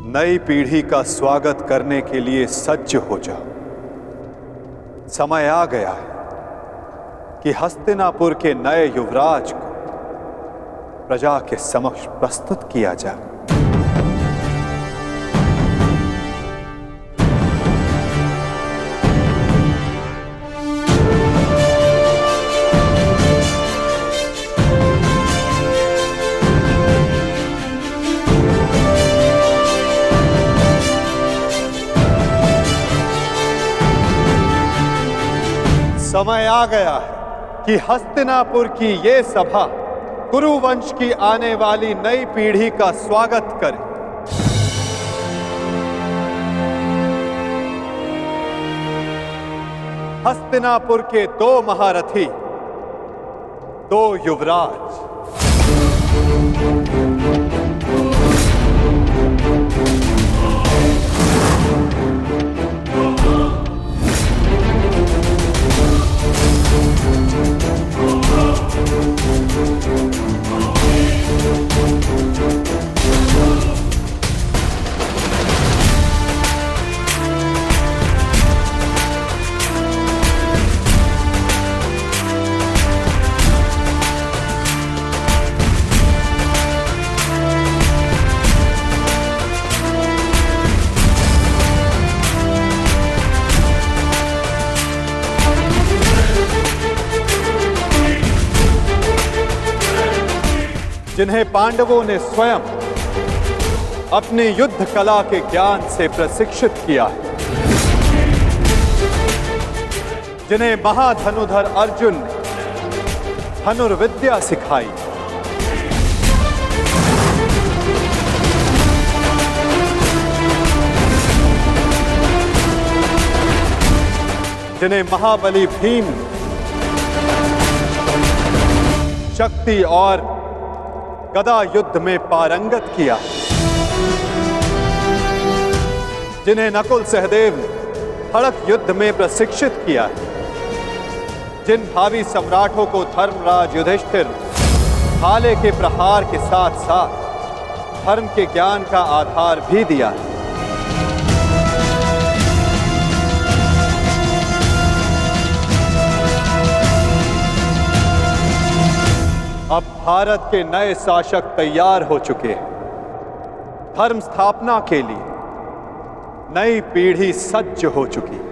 नई पीढ़ी का स्वागत करने के लिए सज्ज हो जाओ। समय आ गया है कि हस्तिनापुर के नए युवराज को प्रजा के समक्ष प्रस्तुत किया जाए। समय आ गया है कि हस्तिनापुर की ये सभा कुरुवंश की आने वाली नई पीढ़ी का स्वागत करे। हस्तिनापुर के 2 महारथी, 2 युवराज। जिन्हें पांडवों ने स्वयं अपनी युद्ध कला के ज्ञान से प्रशिक्षित किया है, जिन्हें महाधनुधर अर्जुन ने धनुर्विद्या सिखाई, जिन्हें महाबली भीम शक्ति और गदा युद्ध में पारंगत किया, जिन्हें नकुल सहदेव ने खड़ग युद्ध में प्रशिक्षित किया, जिन भावी सम्राटों को धर्मराज युधिष्ठिर ने भाले के प्रहार के साथ साथ धर्म के ज्ञान का आधार भी दिया है। अब भारत के नए शासक तैयार हो चुके हैं। धर्म स्थापना के लिए नई पीढ़ी सज्ज हो चुकी है।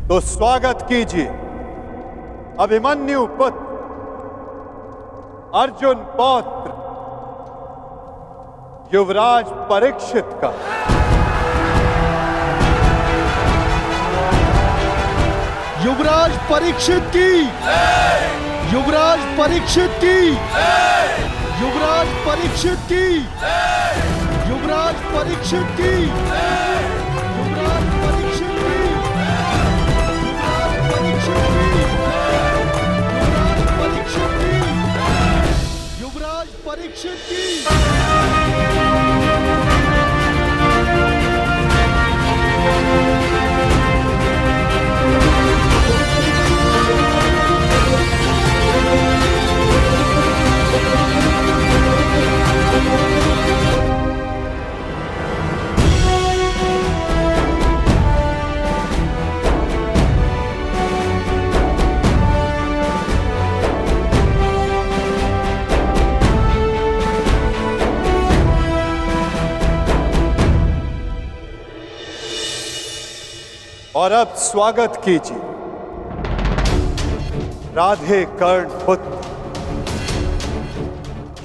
तो स्वागत कीजिए अभिमन्यु पुत्र अर्जुन पौत्र युवराज परीक्षित का। युवराज परीक्षित की, युवराज परीक्षित की, युवराज परीक्षित की, युवराज परीक्षित की, युवराज परीक्षित की, युवराज परीक्षित की। और अब स्वागत कीजिए राधे कर्ण पुत्र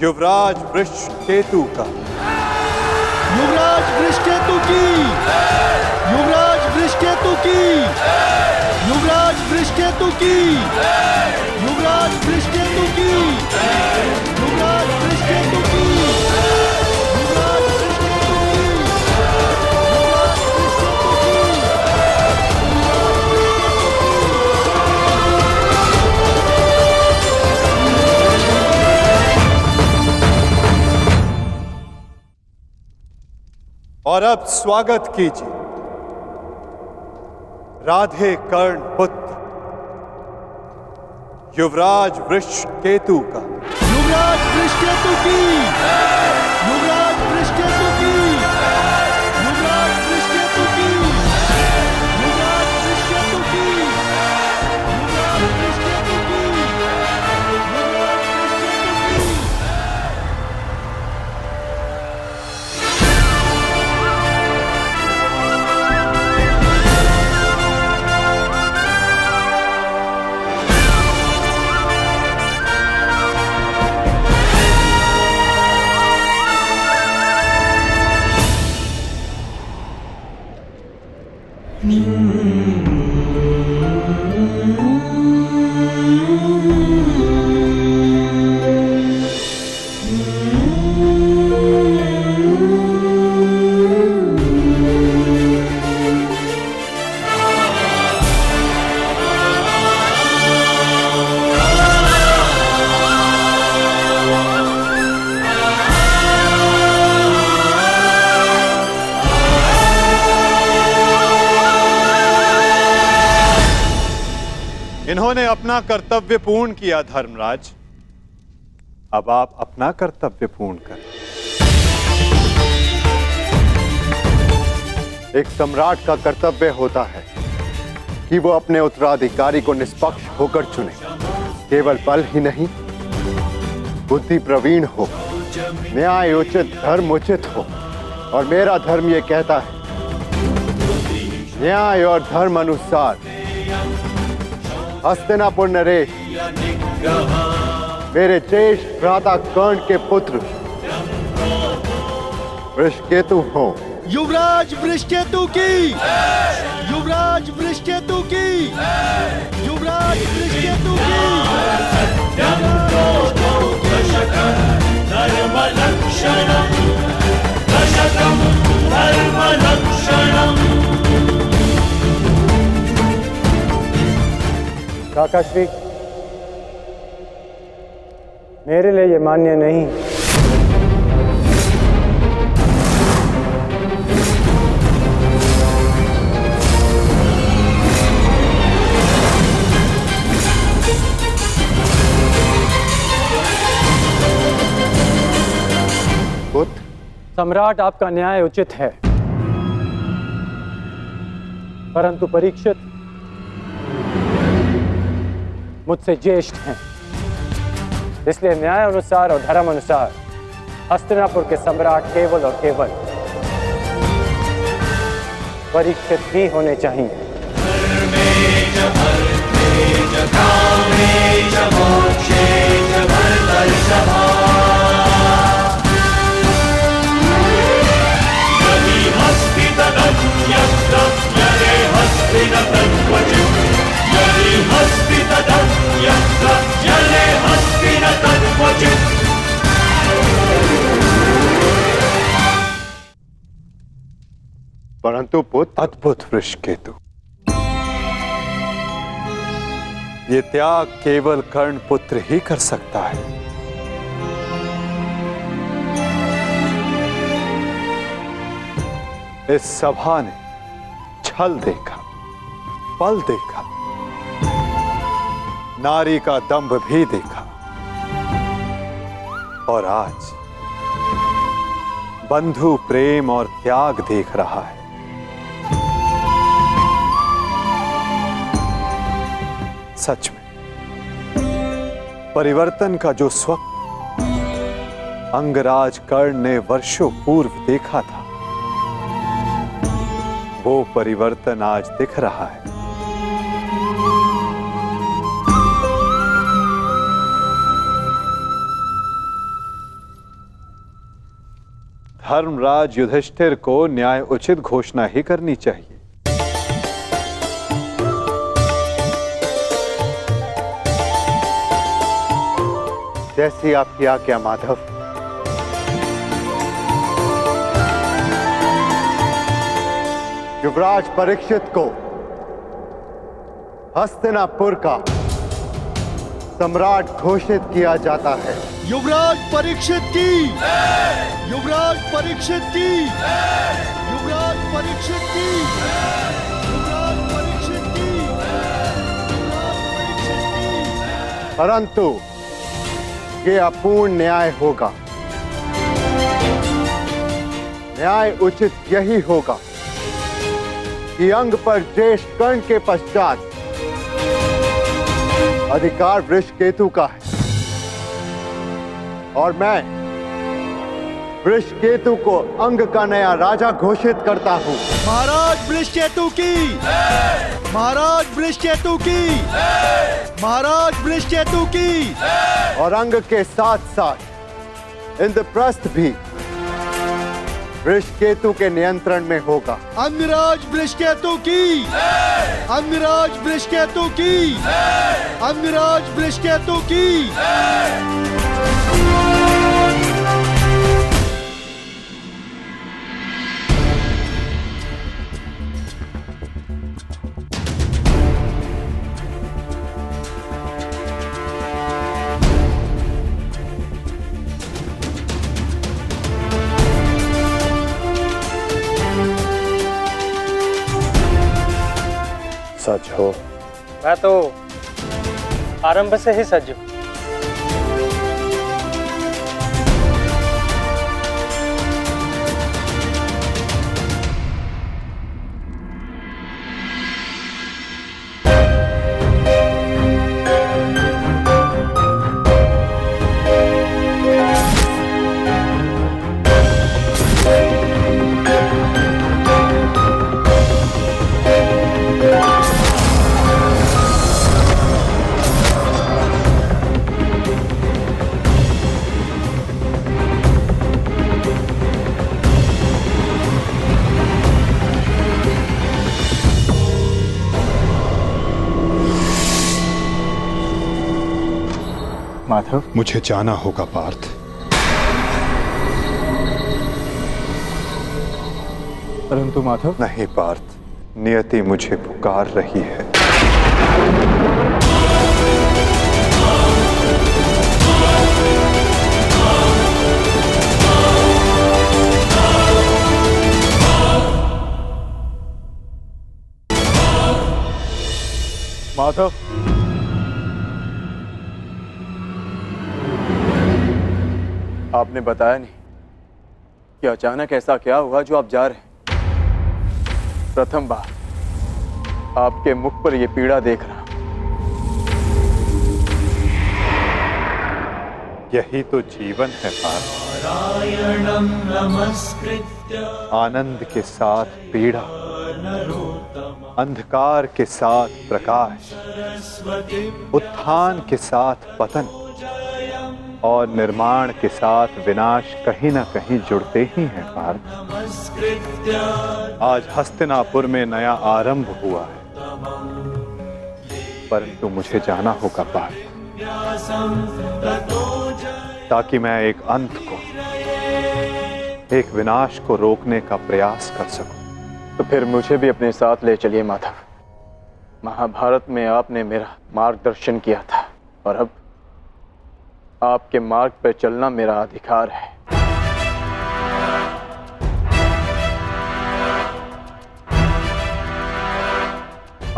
युवराज वृषकेतु का। युवराज वृषकेतु की, युवराज वृषकेतु वृषकेतु की, युवराज वृषकेतु की, युवराज वृषकेतु की, युवराज वृषकेतु की, युवराज वृषकेतु और अब स्वागत कीजिए राधे कर्ण पुत्र युवराज वृषकेतु का। युवराज वृषकेतु की, युवराज वृषकेतु की, युवराज वृषकेतु की, युवराज वृषकेतु की, युवराज वृषकेतु की, युवराज वृषकेतु की। इन्होंने अपना कर्तव्य पूर्ण किया धर्मराज, अब आप अपना कर्तव्य पूर्ण करें। एक सम्राट का कर्तव्य होता है कि वो अपने उत्तराधिकारी को निष्पक्ष होकर चुने, केवल बल ही नहीं बुद्धि प्रवीण हो, न्याय उचित धर्म उचित हो। और मेरा धर्म ये कहता है न्याय और धर्म अनुसार हस्तिनापुर नरेश मेरे ज्येष्ठ भ्राता कर्ण के पुत्र वृषकेतु हो। युवराज वृषकेतु की, युवराज वृषकेतु की, युवराज वृषकेतु की, काकाश्री, मेरे लिए ये मान्य नहीं। पुत्र, सम्राट आपका न्याय उचित है, परंतु परीक्षित मुझसे ज्येष्ठ हैं, इसलिए न्याय अनुसार और धर्म अनुसार हस्तिनापुर के सम्राट केवल और केवल परीक्षित ही होने चाहिए। परंतु पुत्र, अद्भुत वृषकेतु, ये त्याग केवल कर्ण पुत्र ही कर सकता है। इस सभा ने छल देखा, बल देखा, नारी का दंभ भी देखा, और आज बंधु प्रेम और त्याग देख रहा है। सच में परिवर्तन का जो स्वप्न अंगराज कर्ण ने वर्षों पूर्व देखा था, वो परिवर्तन आज दिख रहा है। धर्मराज युधिष्ठिर को न्याय उचित घोषणा ही करनी चाहिए। जैसी आपकी आज्ञा माधव। युवराज परीक्षित को हस्तिनापुर का सम्राट घोषित किया जाता है। युवराज परीक्षित की, युवराज परीक्षित की, युवराज परीक्षित की, युवराज परीक्षित की, युवराज परीक्षित की। परंतु ये अपूर्ण न्याय होगा। न्याय उचित यही होगा कि अंग पर ज्येष्ठ कर्ण के पश्चात अधिकार वृषकेतु का है और मैं वृषकेतु को अंग का नया राजा घोषित करता हूं। महाराज वृषकेतु की, महाराज वृषकेतु की, महाराज वृषकेतु की। और अंग के साथ साथ इंद्रप्रस्थ भी वृषकेतु के नियंत्रण में होगा। अंगराज वृषकेतु की, अंगराज वृषकेतु की, अंगराज वृषकेतु की। सच हो। मैं तो आरंभ से ही सज हूं। माधव, मुझे जाना होगा पार्थ। परंतु माधव। नहीं पार्थ, नियति मुझे पुकार रही है। माधव, आपने बताया नहीं कि अचानक ऐसा क्या हुआ जो आप जा रहे हैं। प्रथम बार आपके मुख पर यह पीड़ा देख रहा। यही तो जीवन है पार्थ। आनंद के साथ पीड़ा, अंधकार के साथ प्रकाश, उत्थान के साथ पतन और निर्माण के साथ विनाश कहीं ना कहीं जुड़ते ही हैं पार्थ। आज हस्तिनापुर में नया आरंभ हुआ है, परंतु मुझे जाना होगा पार्थ, ताकि मैं एक अंत को, एक विनाश को रोकने का प्रयास कर सकूं। तो फिर मुझे भी अपने साथ ले चलिए माधव। महाभारत में आपने मेरा मार्गदर्शन किया था और अब आपके मार्ग पर चलना मेरा अधिकार है।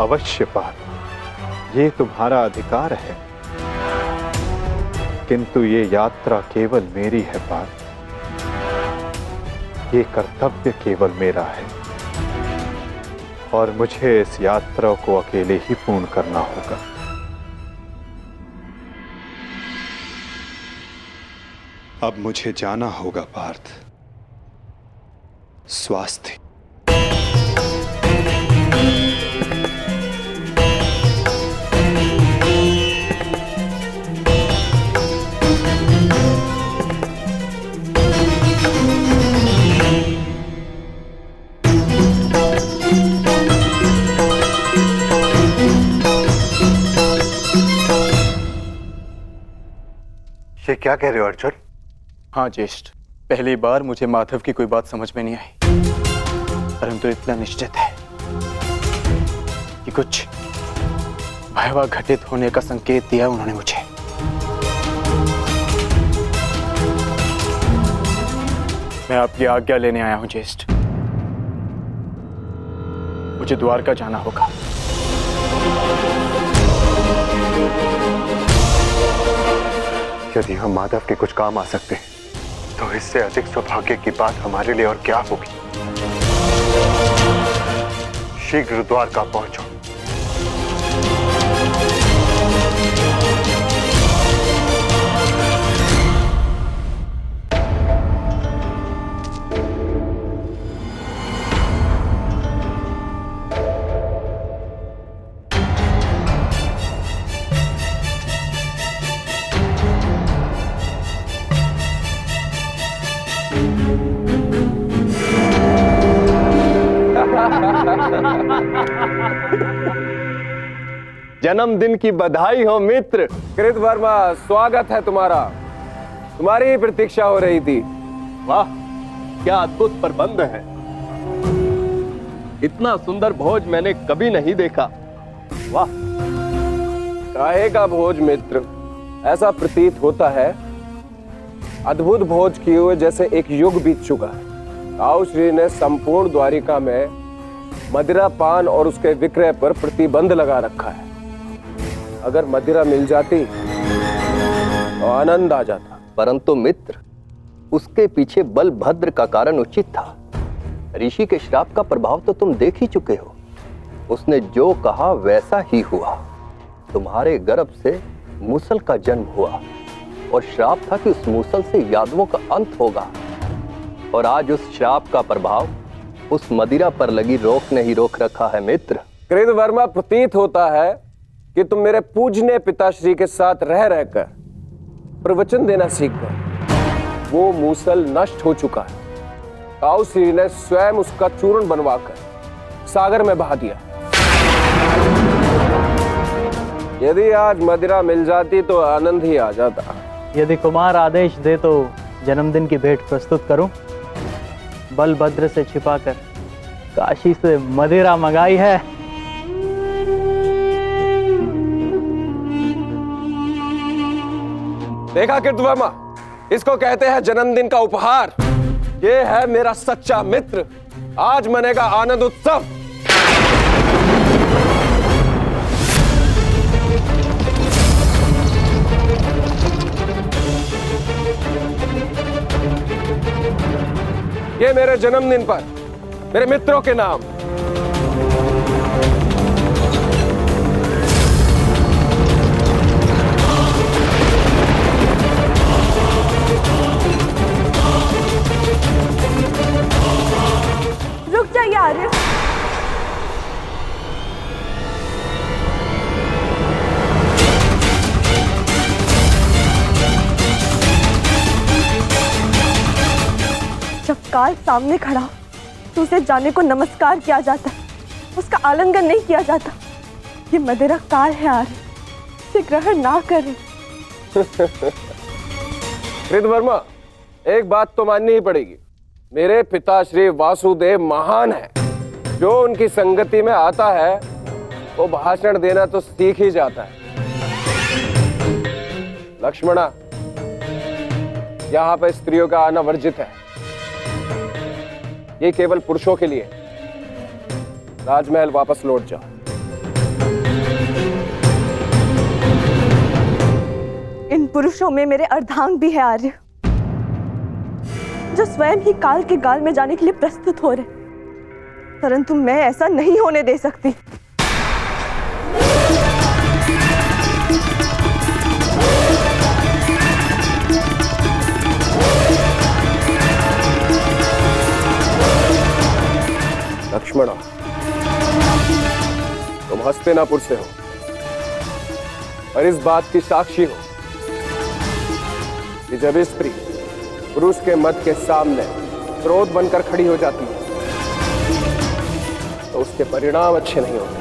अवश्य पार्थ, ये तुम्हारा अधिकार है, किंतु ये यात्रा केवल मेरी है पार्थ। ये कर्तव्य केवल मेरा है और मुझे इस यात्रा को अकेले ही पूर्ण करना होगा। अब मुझे जाना होगा पार्थ। स्वास्थ्य। ये क्या कह रहे हो अर्जुन? हाँ ज्येष्ठ, पहली बार मुझे माधव की कोई बात समझ में नहीं आई, परंतु इतना निश्चित है कि कुछ भयावह घटित होने का संकेत दिया उन्होंने मुझे। मैं आपकी आज्ञा लेने आया हूं ज्येष्ठ। मुझे द्वारका जाना होगा। यदि हम माधव के कुछ काम आ सकते हैं तो इससे अधिक सौभाग्य की बात हमारे लिए और क्या होगी। शीघ्र द्वारका पहुंचो। जन्मदिन की बधाई हो मित्र। कृतवर्मा, स्वागत है तुम्हारा। तुम्हारी ही प्रतीक्षा हो रही थी। वाह, क्या अद्भुत प्रबंध है। इतना सुंदर भोज मैंने कभी नहीं देखा। वाह। काहे का भोज मित्र? ऐसा प्रतीत होता है अद्भुत भोज किए हुए जैसे एक युग बीत चुका है। ताऊ श्री ने संपूर्ण द्वारिका में मदिरा पान और उसके विक्रय पर प्रतिबंध लगा रखा है। अगर मदिरा मिल जाती तो आनंद आ जाता। परंतु मित्र, उसके पीछे बलभद्र का कारण उचित था। ऋषि के श्राप का प्रभाव तो तुम देख ही चुके हो। उसने जो कहा वैसा ही हुआ। तुम्हारे गर्भ से मूसल का जन्म हुआ और श्राप था कि उस मूसल से यादवों का अंत होगा। और आज उस श्राप का प्रभाव उस मदिरा पर लगी रोक ने ही रोक रखा है मित्र। कृतवर्मा, प्रतीत होता है कि तुम मेरे पूजनीय पिताश्री के साथ रह रहकर प्रवचन देना सीख गए। वो मूसल नष्ट हो चुका है। ताऊ श्री ने स्वयं उसका चूर्ण बनवाकर सागर में बहा दिया। यदि आज मदिरा मिल जाती तो आनंद ही आ जाता। यदि कुमार आदेश दे तो जन्मदिन की भेंट प्रस्तुत करूं। बलभद्र से छिपाकर काशी से मदिरा मंगाई है। देखा कृतवर्मा, इसको कहते हैं जन्मदिन का उपहार। ये है मेरा सच्चा मित्र। आज मनेगा आनंद उत्सव। ये मेरे जन्मदिन पर मेरे मित्रों के नाम। रुक जाइए आर्य। जब काल सामने खड़ा तो उसे जाने को नमस्कार किया जाता, उसका आलिंगन नहीं किया जाता। ये मदिरा काल है आर्य, इसे ग्रहण ना करें। कृतवर्मा, एक बात तो माननी ही पड़ेगी। मेरे पिताश्री वासुदेव महान है। जो उनकी संगति में आता है वो भाषण देना तो सीख ही जाता है। लक्ष्मणा, यहाँ पे स्त्रियों का आना वर्जित है। ये केवल पुरुषों के लिए। राजमहल वापस लौट जाओ। इन पुरुषों में मेरे अर्धांग भी है आर्य, जो स्वयं ही काल के गाल में जाने के लिए प्रस्तुत हो रहे। परंतु मैं ऐसा नहीं होने दे सकती। लक्ष्मणा, तुम हस्तिनापुर से हो और इस बात की साक्षी हो कि जब स्त्री पुरुष के मत के सामने क्रोध बनकर खड़ी हो जाती है तो उसके परिणाम अच्छे नहीं होते।